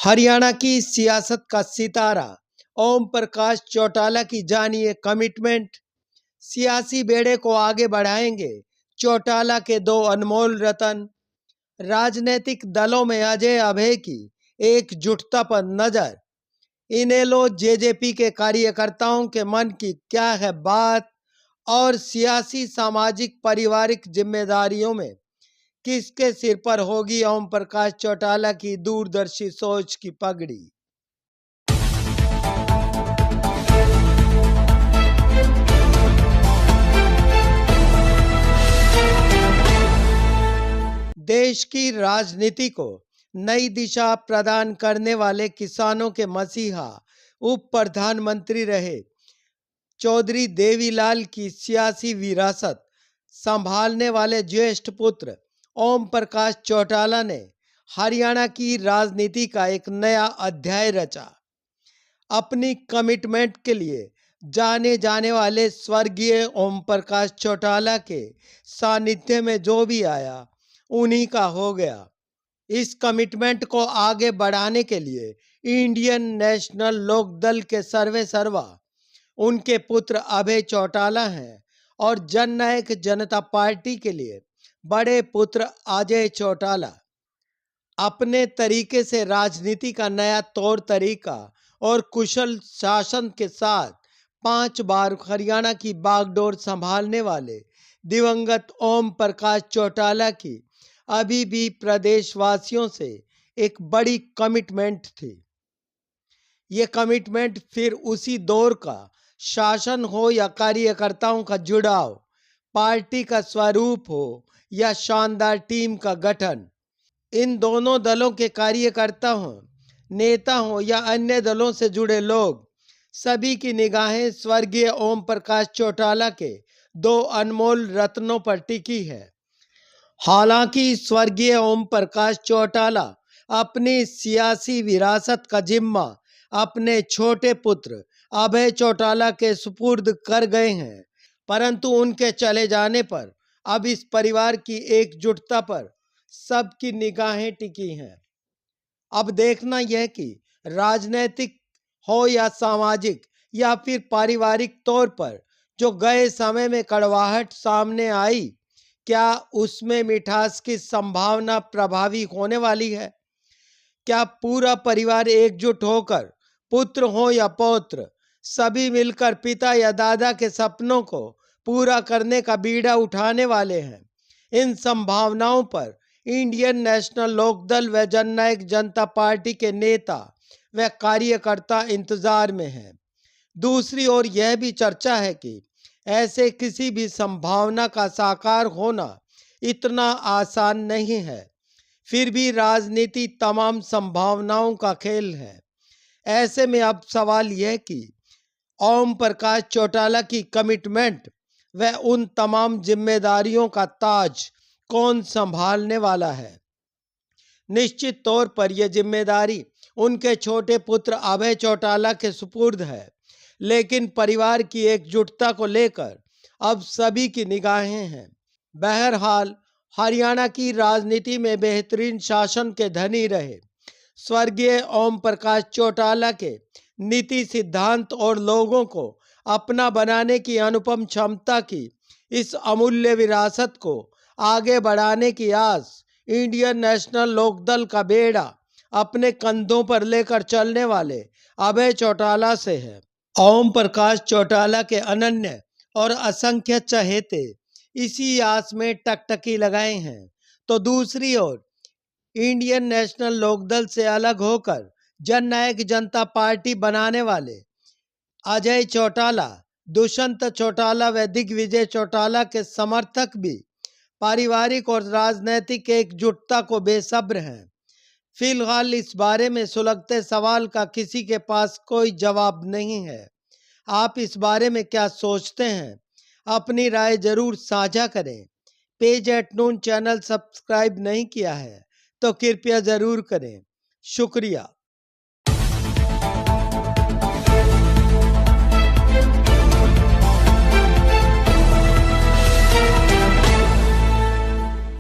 हरियाणा की सियासत का सितारा ओम प्रकाश चौटाला की जानिए कमिटमेंट। सियासी बेड़े को आगे बढ़ाएंगे चौटाला के दो अनमोल रतन। राजनीतिक दलों में अजय अभय की एकजुटता पर नजर। इनेलो जेजेपी के कार्यकर्ताओं के मन की क्या है बात और सियासी सामाजिक पारिवारिक जिम्मेदारियों में किसके सिर पर होगी ओम प्रकाश चौटाला की दूरदर्शी सोच की पगड़ी। देश की राजनीति को नई दिशा प्रदान करने वाले किसानों के मसीहा उप प्रधानमंत्री रहे चौधरी देवीलाल की सियासी विरासत संभालने वाले ज्येष्ठ पुत्र ओम प्रकाश चौटाला ने हरियाणा की राजनीति का एक नया अध्याय रचा। अपनी कमिटमेंट के लिए जाने जाने वाले स्वर्गीय ओम प्रकाश चौटाला के सानिध्य में जो भी आया उन्हीं का हो गया। इस कमिटमेंट को आगे बढ़ाने के लिए इंडियन नेशनल लोकदल के सर्वे सर्वा उनके पुत्र अभय चौटाला हैं और जननायक जनता पार्टी के लिए बड़े पुत्र अजय चौटाला अपने तरीके से राजनीति का नया तौर तरीका और कुशल शासन के साथ 5 बार हरियाणा की बागडोर संभालने वाले दिवंगत ओम प्रकाश चौटाला की अभी भी प्रदेशवासियों से एक बड़ी कमिटमेंट थी। ये कमिटमेंट फिर उसी दौर का शासन हो या कार्यकर्ताओं का जुड़ाव, पार्टी का स्वरूप हो या शानदार टीम का गठन, इन दोनों दलों के कार्यकर्ता हों, नेता हों या अन्य दलों से जुड़े लोग, सभी की निगाहें स्वर्गीय ओम प्रकाश चौटाला के दो अनमोल रत्नों पर टिकी है। हालांकि स्वर्गीय ओम प्रकाश चौटाला अपनी सियासी विरासत का जिम्मा अपने छोटे पुत्र अभय चौटाला के सुपुर्द कर गए हैं, परंतु उनके चले जाने पर अब इस परिवार की एकजुटता पर सबकी निगाहें टिकी हैं। अब देखना यह कि राजनीतिक हो या सामाजिक या फिर पारिवारिक तौर पर जो गए समय में कड़वाहट सामने आई, क्या उसमें मिठास की संभावना प्रभावी होने वाली है? क्या पूरा परिवार एकजुट होकर, पुत्र हो या पौत्र, सभी मिलकर पिता या दादा के सपनों को पूरा करने का बीड़ा उठाने वाले हैं? इन संभावनाओं पर इंडियन नेशनल लोकदल व जननायक जनता पार्टी के नेता व कार्यकर्ता इंतजार में हैं। दूसरी ओर यह भी चर्चा है कि ऐसे किसी भी संभावना का साकार होना इतना आसान नहीं है। फिर भी राजनीति तमाम संभावनाओं का खेल है। ऐसे में अब सवाल यह कि ओम प्रकाश चौटाला की कमिटमेंट व उन तमाम जिम्मेदारियों का ताज कौन संभालने वाला है? निश्चित तौर पर यह जिम्मेदारी उनके छोटे पुत्र अभय चौटाला के सुपुर्द है, लेकिन परिवार की एकजुटता को लेकर अब सभी की निगाहें हैं। बहरहाल हरियाणा की राजनीति में बेहतरीन शासन के धनी रहे स्वर्गीय ओम प्रकाश चौटाला के नीति सिद्धांत और लोगों को अपना बनाने की अनुपम क्षमता की इस अमूल्य विरासत को आगे बढ़ाने की आस इंडियन नेशनल लोकदल का बेड़ा अपने कंधों पर लेकर चलने वाले अभय चौटाला से है। ओम प्रकाश चौटाला के अनन्य और असंख्य चहेते इसी आस में टकटकी लगाए हैं, तो दूसरी ओर इंडियन नेशनल लोकदल से अलग होकर जननायक जनता पार्टी बनाने वाले अजय चौटाला, दुष्यंत चौटाला व दिग्विजय चौटाला के समर्थक भी पारिवारिक और राजनीतिक एकजुटता को बेसब्र हैं। फिलहाल इस बारे में सुलगते सवाल का किसी के पास कोई जवाब नहीं है। आप इस बारे में क्या सोचते हैं? अपनी राय जरूर साझा करें। Page at noon channel subscribe नहीं किया है तो कृपया जरूर करें। शुक्रिया।